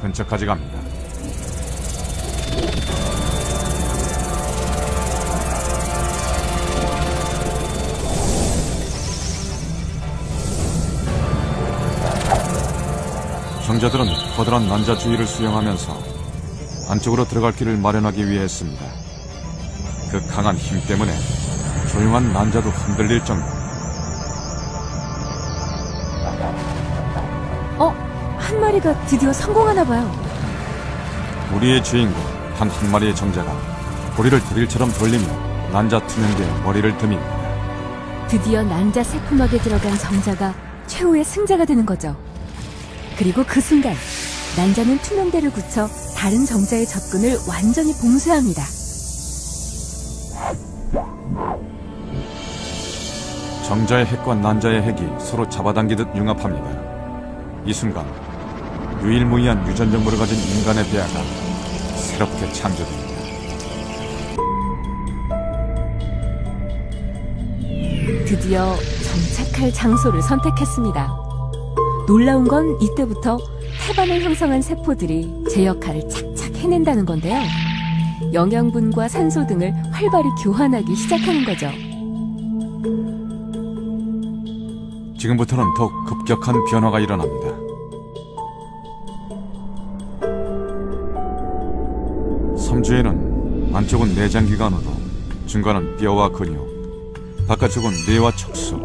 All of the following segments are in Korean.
근처까지 갑니다. 정자들은 커다란 난자 주위를 수영하면서 안쪽으로 들어갈 길을 마련하기 위해 했습니다. 그 강한 힘 때문에 조용한 난자도 흔들릴 정도. 한 마리가 드디어 성공하나 봐요. 우리의 주인공 단 한 마리의 정자가 고리를 드릴처럼 돌리며 난자 투명대에 머리를 듭니다. 드디어 난자 세포막에 들어간 정자가 최후의 승자가 되는 거죠. 그리고 그 순간 난자는 투명대를 굳혀 다른 정자의 접근을 완전히 봉쇄합니다. 정자의 핵과 난자의 핵이 서로 잡아당기듯 융합합니다. 이 순간 유일무이한 유전 정보를 가진 인간의 배아가 새롭게 창조됩니다. 드디어 정착할 장소를 선택했습니다. 놀라운 건 이때부터 태반을 형성한 세포들이 제 역할을 착착 해낸다는 건데요. 영양분과 산소 등을 활발히 교환하기 시작하는 거죠. 지금부터는 더욱 급격한 변화가 일어납니다. 섬주에는 안쪽은 내장기관으로, 중간은 뼈와 근육, 바깥쪽은 뇌와 척수,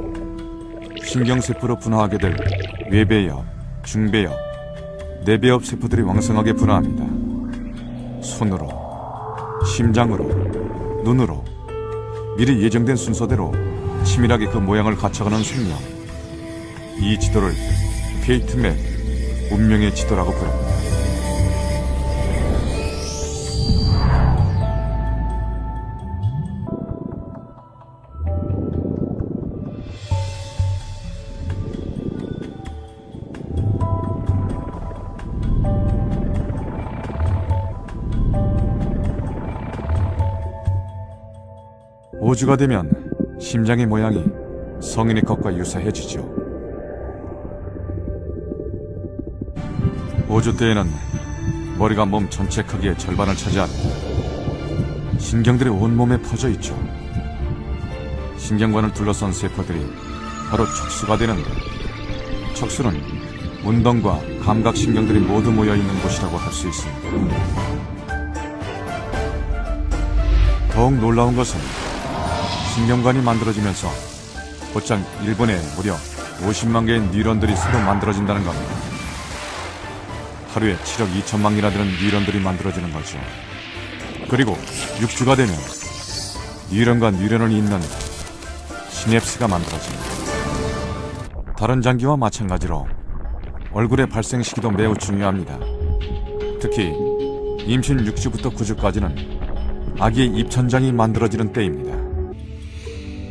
신경세포로 분화하게 될 뇌배엽, 중배엽, 뇌배엽 세포들이 왕성하게 분화합니다. 손으로, 심장으로, 눈으로 미리 예정된 순서대로 치밀하게 그 모양을 갖춰가는 생명. 이 지도를 페이트맵, 운명의 지도라고 부릅니다. 오주가 되면 심장의 모양이 성인의 것과 유사해지죠. 5주 때에는 머리가 몸 전체 크기의 절반을 차지합니다. 신경들이 온몸에 퍼져 있죠. 신경관을 둘러싼 세포들이 바로 척수가 되는데, 척수는 운동과 감각신경들이 모두 모여있는 곳이라고 할 수 있습니다. 더욱 놀라운 것은 신경관이 만들어지면서 곧장 1분에 무려 50만 개의 뉴런들이 새로 만들어진다는 겁니다. 하루에 7억 2천만 개나 되는 뉴런들이 만들어지는 거죠. 그리고 6주가 되면 뉴런과 뉴런을 잇는 시냅스가 만들어집니다. 다른 장기와 마찬가지로 얼굴의 발생 시기도 매우 중요합니다. 특히 임신 6주부터 9주까지는 아기의 입천장이 만들어지는 때입니다.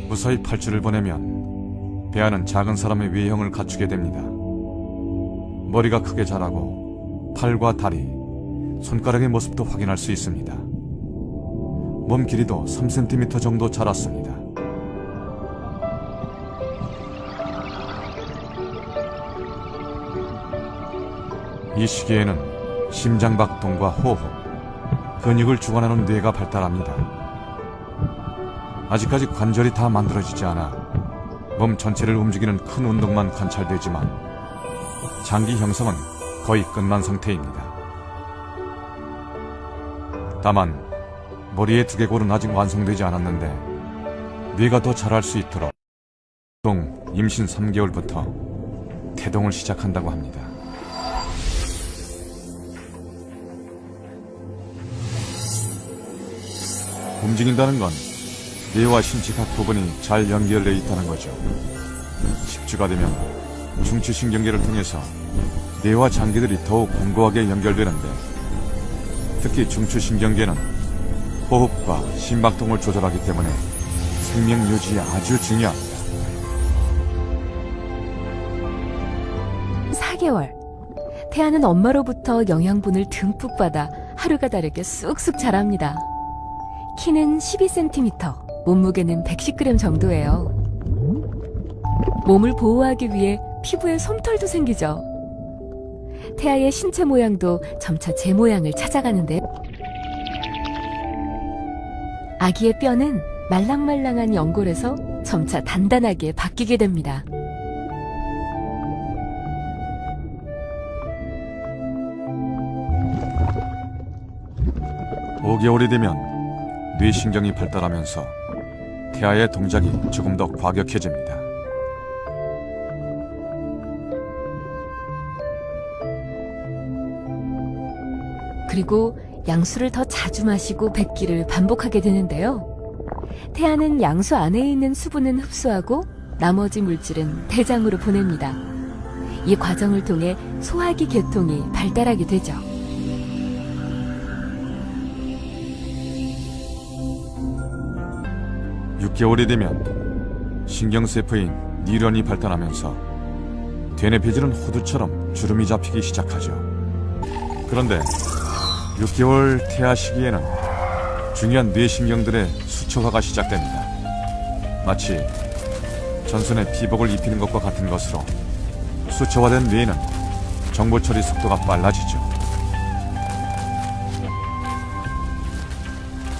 무사히 8주를 보내면 배아는 작은 사람의 외형을 갖추게 됩니다. 머리가 크게 자라고 팔과 다리, 손가락의 모습도 확인할 수 있습니다. 몸 길이도 3cm 정도 자랐습니다. 이 시기에는 심장박동과 호흡, 근육을 주관하는 뇌가 발달합니다. 아직까지 관절이 다 만들어지지 않아 몸 전체를 움직이는 큰 운동만 관찰되지만 장기 형성은 거의 끝난 상태입니다. 다만 머리의 두개골은 아직 완성되지 않았는데 뇌가 더 자랄 수 있도록 보통 임신 3개월부터 태동을 시작한다고 합니다. 움직인다는 건 뇌와 신체 각 부분이 잘 연결되어 있다는 거죠. 10주가 되면 중추신경계를 통해서 뇌와 장기들이 더욱 견고하게 연결되는데, 특히 중추신경계는 호흡과 심박동을 조절하기 때문에 생명 유지에 아주 중요합니다. 4개월. 태아는 엄마로부터 영양분을 듬뿍 받아 하루가 다르게 쑥쑥 자랍니다. 키는 12cm, 몸무게는 110g 정도예요. 몸을 보호하기 위해 피부에 솜털도 생기죠. 태아의 신체 모양도 점차 제 모양을 찾아가는데 아기의 뼈는 말랑말랑한 연골에서 점차 단단하게 바뀌게 됩니다. 오 5개월이 되면 뇌신경이 발달하면서 태아의 동작이 조금 더 과격해집니다. 그리고 양수를 더 자주 마시고 뱉기를 반복하게 되는데요. 태아는 양수 안에 있는 수분은 흡수하고 나머지 물질은 대장으로 보냅니다. 이 과정을 통해 소화기 계통이 발달하게 되죠. 육 6개월이 되면 신경세포인 뉴런이 발달하면서 되뇌 폐질은 호두처럼 주름이 잡히기 시작하죠. 그런데 6개월 태아 시기에는 중요한 뇌신경들의 수초화가 시작됩니다. 마치 전선에 피복을 입히는 것과 같은 것으로 수초화된 뇌는 정보 처리 속도가 빨라지죠.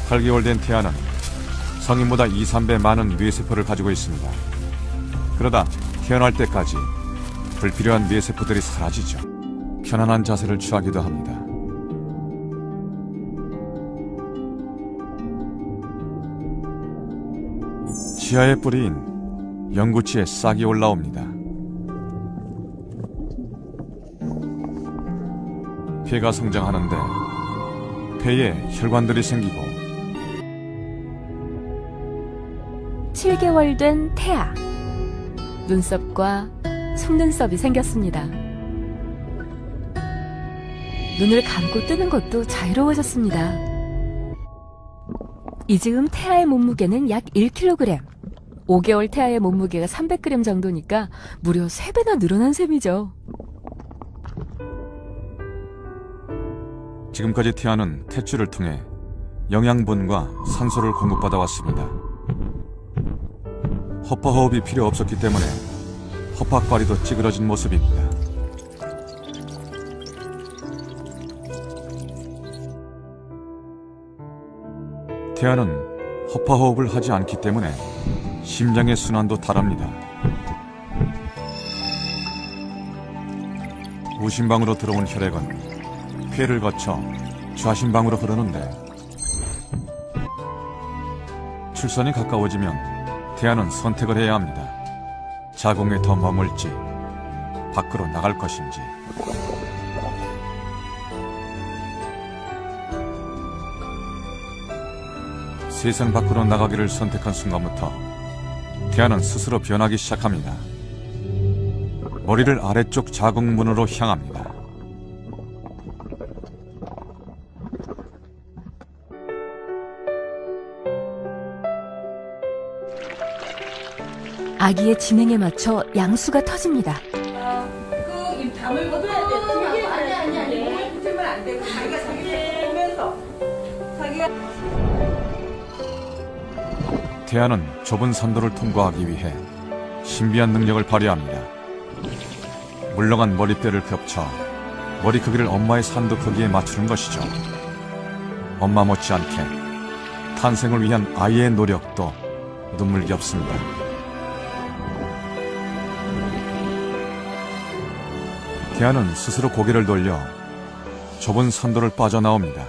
8개월 된 태아는 성인보다 2, 3배 많은 뇌세포를 가지고 있습니다. 그러다 태어날 때까지 불필요한 뇌세포들이 사라지죠. 편안한 자세를 취하기도 합니다. 치아의 뿌리인 영구치에 싹이 올라옵니다. 폐가 성장하는데 폐에 혈관들이 생기고 7개월 된 태아. 눈썹과 속눈썹이 생겼습니다. 눈을 감고 뜨는 것도 자유로워졌습니다. 이 즈음 태아의 몸무게는 약 1kg. 5개월 태아의 몸무게가 300g 정도니까 무려 3배나 늘어난 셈이죠. 지금까지 태아는 탯줄을 통해 영양분과 산소를 공급받아 왔습니다. 허파호흡이 필요 없었기 때문에 허파과리도 찌그러진 모습입니다. 태아는 허파호흡을 하지 않기 때문에 심장의 순환도 다릅니다. 우심방으로 들어온 혈액은 폐를 거쳐 좌심방으로 흐르는데 출산이 가까워지면 태아는 선택을 해야 합니다. 자궁에 더 머물지 밖으로 나갈 것인지. 세상 밖으로 나가기를 선택한 순간부터 태아는 스스로 변하기 시작합니다. 머리를 아래쪽 자궁문으로 향합니다. 아기의 진행에 맞춰 양수가 터집니다. 입 다물고 떠야 돼. 길게 아니. 몸을 붙이면 안 되고 자기가 자기를 보면서 자기가. 태아는 좁은 산도를 통과하기 위해 신비한 능력을 발휘합니다. 물렁한 머리뼈를 겹쳐 머리 크기를 엄마의 산도 크기에 맞추는 것이죠. 엄마 못지않게 탄생을 위한 아이의 노력도 눈물겹습니다. 태아는 스스로 고개를 돌려 좁은 산도를 빠져나옵니다.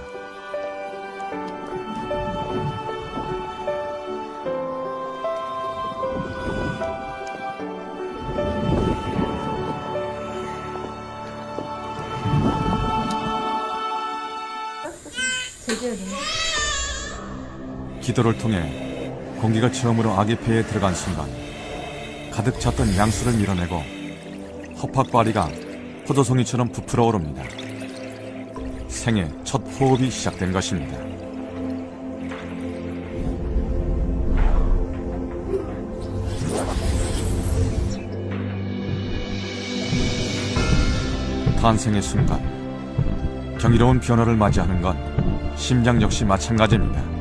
기도를 통해 공기가 처음으로 아기 폐에 들어간 순간 가득 찼던 양수를 밀어내고 허파과리가 포도송이처럼 부풀어 오릅니다. 생애 첫 호흡이 시작된 것입니다. 탄생의 순간 경이로운 변화를 맞이하는 건 심장 역시 마찬가지입니다.